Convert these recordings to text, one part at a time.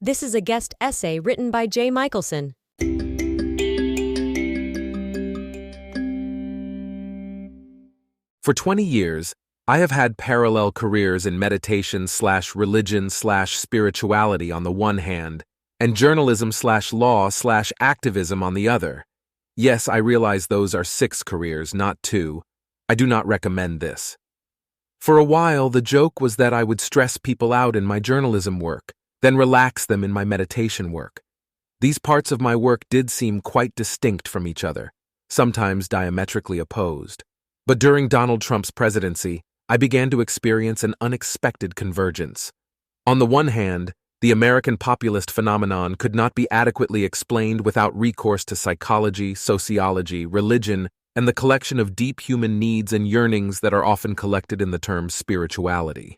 This is a guest essay written by J. Michelson. For 20 years, I have had parallel careers in meditation/religion/spirituality on the one hand, and journalism/law/activism on the other. Yes, I realize those are 6 careers, not 2. I do not recommend this. For a while, the joke was that I would stress people out in my journalism work, then relax them in my meditation work. These parts of my work did seem quite distinct from each other, sometimes diametrically opposed. But during Donald Trump's presidency, I began to experience an unexpected convergence. On the one hand, the American populist phenomenon could not be adequately explained without recourse to psychology, sociology, religion, and the collection of deep human needs and yearnings that are often collected in the term spirituality.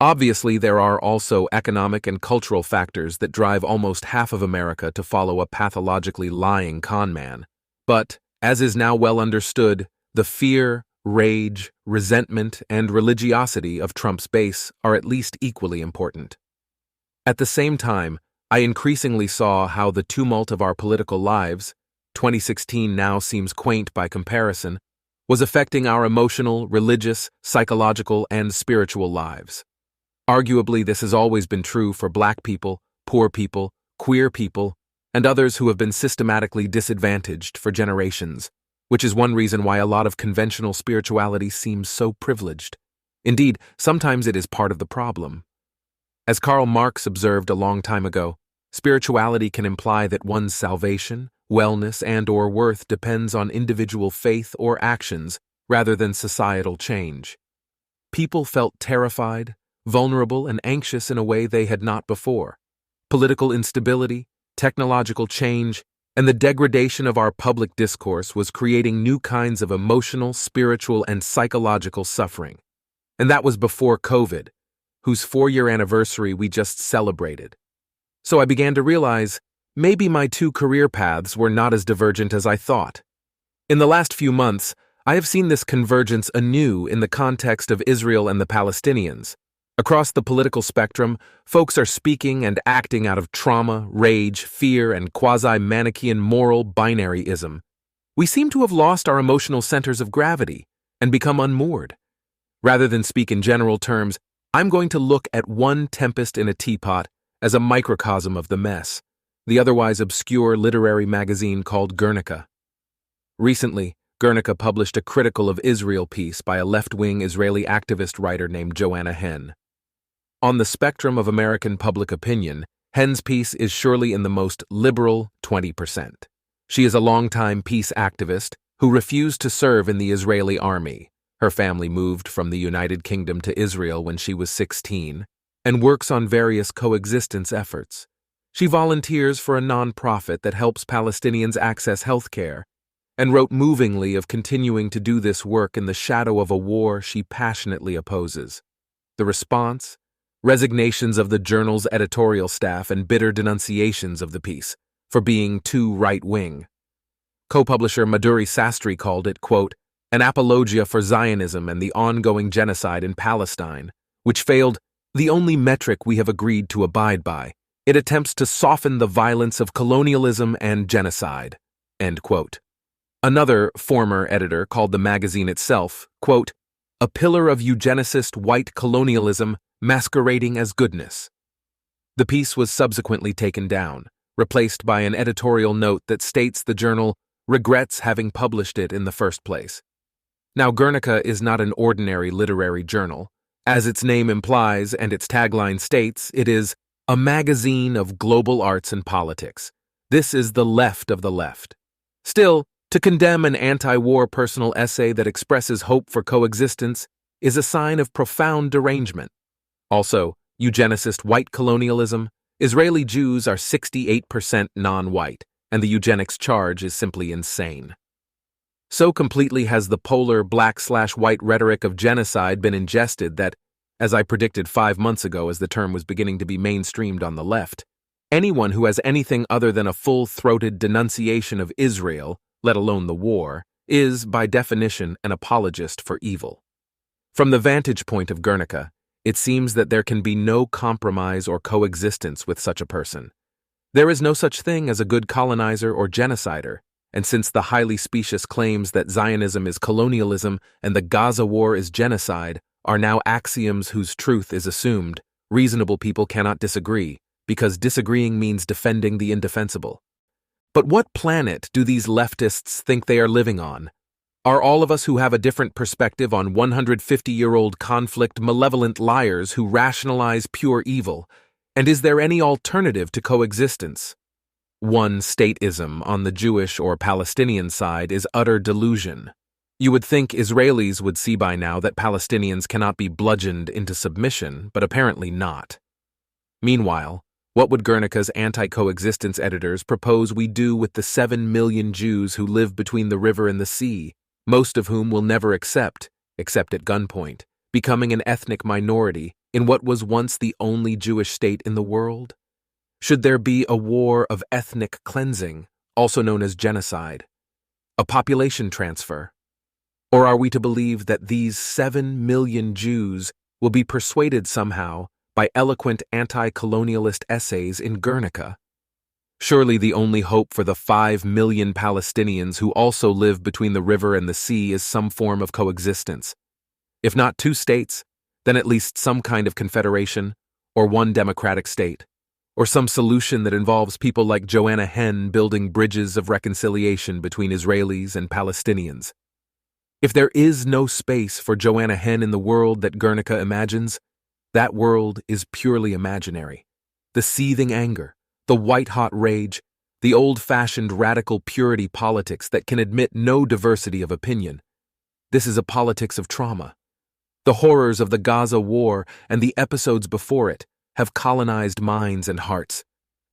Obviously, there are also economic and cultural factors that drive almost half of America to follow a pathologically lying con man. But, as is now well understood, the fear, rage, resentment, and religiosity of Trump's base are at least equally important. At the same time, I increasingly saw how the tumult of our political lives, 2016 now seems quaint by comparison, was affecting our emotional, religious, psychological, and spiritual lives. Arguably, this has always been true for Black people, poor people, queer people, and others who have been systematically disadvantaged for generations, which is one reason why a lot of conventional spirituality seems so privileged. Indeed, sometimes it is part of the problem. As Karl Marx observed a long time ago, spirituality can imply that one's salvation, wellness, and/or worth depends on individual faith or actions rather than societal change. People felt terrified, vulnerable, and anxious in a way they had not before. Political instability, technological change, and the degradation of our public discourse was creating new kinds of emotional, spiritual, and psychological suffering. And that was before COVID, whose 4-year anniversary we just celebrated. So I began to realize maybe my 2 career paths were not as divergent as I thought. In the last few months, I have seen this convergence anew in the context of Israel and the Palestinians. Across the political spectrum, folks are speaking and acting out of trauma, rage, fear, and quasi-Manichaean moral binaryism. We seem to have lost our emotional centers of gravity and become unmoored. Rather than speak in general terms, I'm going to look at one tempest in a teapot as a microcosm of the mess, the otherwise obscure literary magazine called Guernica. Recently, Guernica published a critical of Israel piece by a left-wing Israeli activist writer named Joanna Henn. On the spectrum of American public opinion, Henn's piece is surely in the most liberal 20%. She is a longtime peace activist who refused to serve in the Israeli army. Her family moved from the United Kingdom to Israel when she was 16 and works on various coexistence efforts. She volunteers for a nonprofit that helps Palestinians access health care and wrote movingly of continuing to do this work in the shadow of a war she passionately opposes. The response? Resignations of the journal's editorial staff and bitter denunciations of the piece for being too right-wing. Co-publisher Madhuri Sastry called it, quote, an apologia for Zionism and the ongoing genocide in Palestine, which failed the only metric we have agreed to abide by. It attempts to soften the violence of colonialism and genocide, end quote. Another former editor called the magazine itself, quote, a pillar of eugenicist white colonialism masquerading as goodness. The piece was subsequently taken down, replaced by an editorial note that states the journal regrets having published it in the first place. Now, Guernica is not an ordinary literary journal. As its name implies and its tagline states, it is a magazine of global arts and politics. This is the left of the left. Still, to condemn an anti-war personal essay that expresses hope for coexistence is a sign of profound derangement. Also, eugenicist white colonialism, Israeli Jews are 68% non-white, and the eugenics charge is simply insane. So completely has the polar black/white rhetoric of genocide been ingested that, as I predicted 5 months ago as the term was beginning to be mainstreamed on the left, anyone who has anything other than a full-throated denunciation of Israel, let alone the war, is, by definition, an apologist for evil. From the vantage point of Guernica, It seems that there can be no compromise or coexistence with such a person. There is no such thing as a good colonizer or genocider, and since the highly specious claims that Zionism is colonialism and the Gaza war is genocide are now axioms whose truth is assumed, reasonable people cannot disagree, because disagreeing means defending the indefensible. But what planet do these leftists think they are living on? Are all of us who have a different perspective on 150-year-old conflict malevolent liars who rationalize pure evil? And is there any alternative to coexistence? One-statism on the Jewish or Palestinian side is utter delusion. You would think Israelis would see by now that Palestinians cannot be bludgeoned into submission, but apparently not. Meanwhile, what would Guernica's anti-coexistence editors propose we do with the 7 million Jews who live between the river and the sea, most of whom will never accept at gunpoint, becoming an ethnic minority in what was once the only Jewish state in the world? Should there be a war of ethnic cleansing, also known as genocide? A population transfer? Or are we to believe that these 7 million Jews will be persuaded somehow by eloquent anti-colonialist essays in Guernica? Surely the only hope for the 5 million Palestinians who also live between the river and the sea is some form of coexistence. If not 2 states, then at least some kind of confederation, or one democratic state, or some solution that involves people like Joanna Henn building bridges of reconciliation between Israelis and Palestinians. If there is no space for Joanna Henn in the world that Guernica imagines, that world is purely imaginary. The seething anger, the white-hot rage, the old-fashioned radical purity politics that can admit no diversity of opinion. This is a politics of trauma. The horrors of the Gaza war and the episodes before it have colonized minds and hearts.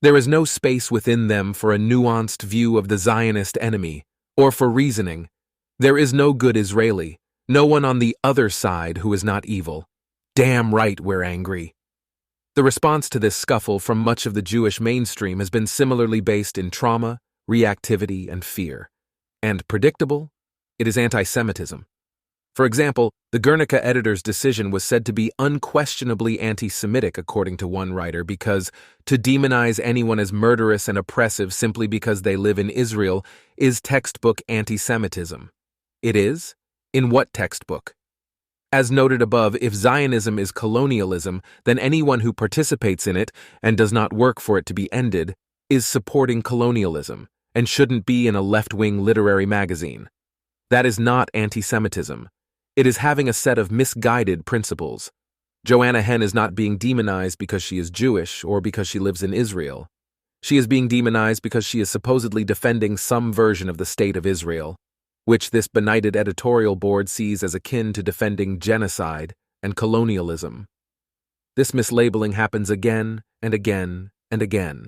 There is no space within them for a nuanced view of the Zionist enemy, or for reasoning. There is no good Israeli, no one on the other side who is not evil. Damn right we're angry. The response to this scuffle from much of the Jewish mainstream has been similarly based in trauma, reactivity, and fear. And predictable, it is anti-Semitism. For example, the Guernica editor's decision was said to be unquestionably anti-Semitic, according to one writer, because to demonize anyone as murderous and oppressive simply because they live in Israel is textbook anti-Semitism. It is? In what textbook? As noted above, if Zionism is colonialism, then anyone who participates in it and does not work for it to be ended is supporting colonialism and shouldn't be in a left-wing literary magazine. That is not anti-Semitism. It is having a set of misguided principles. Joanna Henn is not being demonized because she is Jewish or because she lives in Israel. She is being demonized because she is supposedly defending some version of the state of Israel, which this benighted editorial board sees as akin to defending genocide and colonialism. This mislabeling happens again and again and again.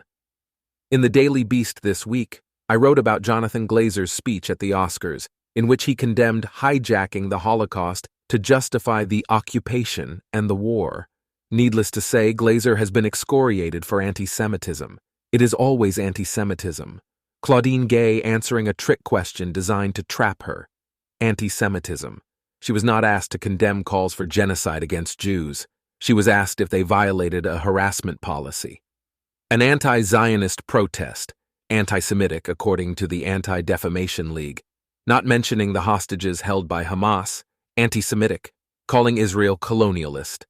In the Daily Beast this week, I wrote about Jonathan Glazer's speech at the Oscars, in which he condemned hijacking the Holocaust to justify the occupation and the war. Needless to say, Glazer has been excoriated for anti-Semitism. It is always anti-Semitism. Claudine Gay answering a trick question designed to trap her. Anti-Semitism. She was not asked to condemn calls for genocide against Jews. She was asked if they violated a harassment policy. An anti-Zionist protest, anti-Semitic according to the Anti-Defamation League, not mentioning the hostages held by Hamas, anti-Semitic, calling Israel colonialist,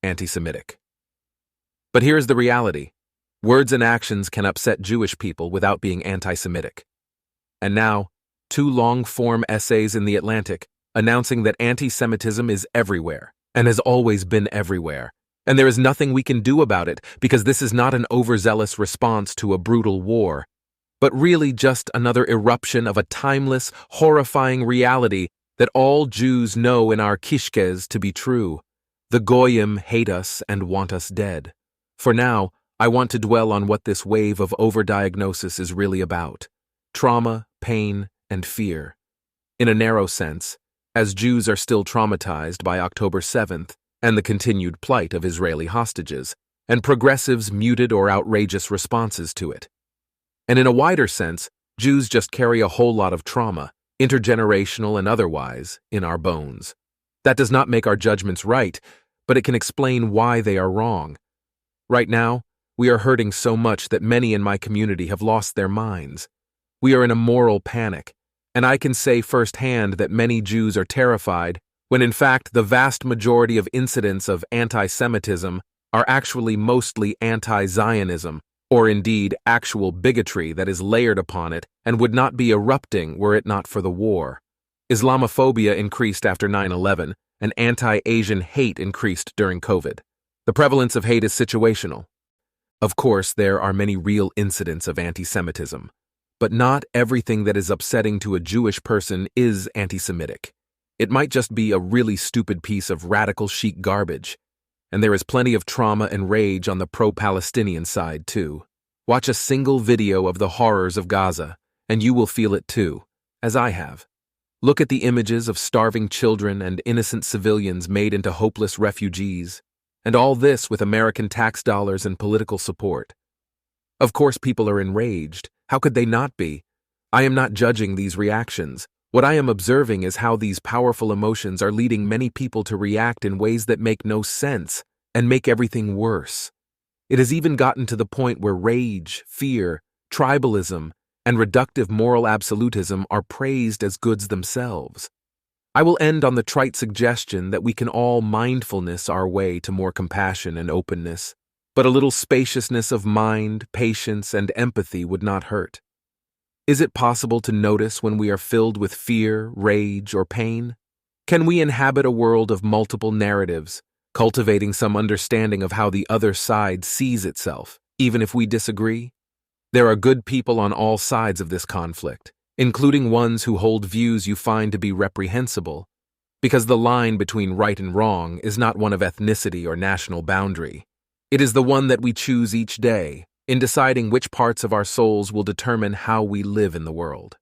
anti-Semitic. But here's the reality. Words and actions can upset Jewish people without being anti-Semitic. And now, 2 long-form essays in The Atlantic announcing that anti-Semitism is everywhere and has always been everywhere, and there is nothing we can do about it because this is not an overzealous response to a brutal war, but really just another eruption of a timeless, horrifying reality that all Jews know in our kishkes to be true. The Goyim hate us and want us dead. For now, I want to dwell on what this wave of overdiagnosis is really about. Trauma, pain, and fear. In a narrow sense, as Jews are still traumatized by October 7th and the continued plight of Israeli hostages, and progressives' muted or outrageous responses to it. And in a wider sense, Jews just carry a whole lot of trauma, intergenerational and otherwise, in our bones. That does not make our judgments right, but it can explain why they are wrong. Right now, we are hurting so much that many in my community have lost their minds. We are in a moral panic, and I can say firsthand that many Jews are terrified, when in fact the vast majority of incidents of anti-Semitism are actually mostly anti-Zionism, or indeed actual bigotry that is layered upon it and would not be erupting were it not for the war. Islamophobia increased after 9/11, and anti-Asian hate increased during COVID. The prevalence of hate is situational. Of course, there are many real incidents of anti-Semitism, but not everything that is upsetting to a Jewish person is anti-Semitic. It might just be a really stupid piece of radical chic garbage. And there is plenty of trauma and rage on the pro-Palestinian side, too. Watch a single video of the horrors of Gaza, and you will feel it too, as I have. Look at the images of starving children and innocent civilians made into hopeless refugees, and all this with American tax dollars and political support. Of course, people are enraged. How could they not be? I am not judging these reactions. What I am observing is how these powerful emotions are leading many people to react in ways that make no sense and make everything worse. It has even gotten to the point where rage, fear, tribalism, and reductive moral absolutism are praised as goods themselves. I will end on the trite suggestion that we can all mindfulness our way to more compassion and openness, but a little spaciousness of mind, patience, and empathy would not hurt. Is it possible to notice when we are filled with fear, rage, or pain? Can we inhabit a world of multiple narratives, cultivating some understanding of how the other side sees itself, even if we disagree? There are good people on all sides of this conflict, including ones who hold views you find to be reprehensible, because the line between right and wrong is not one of ethnicity or national boundary. It is the one that we choose each day, in deciding which parts of our souls will determine how we live in the world.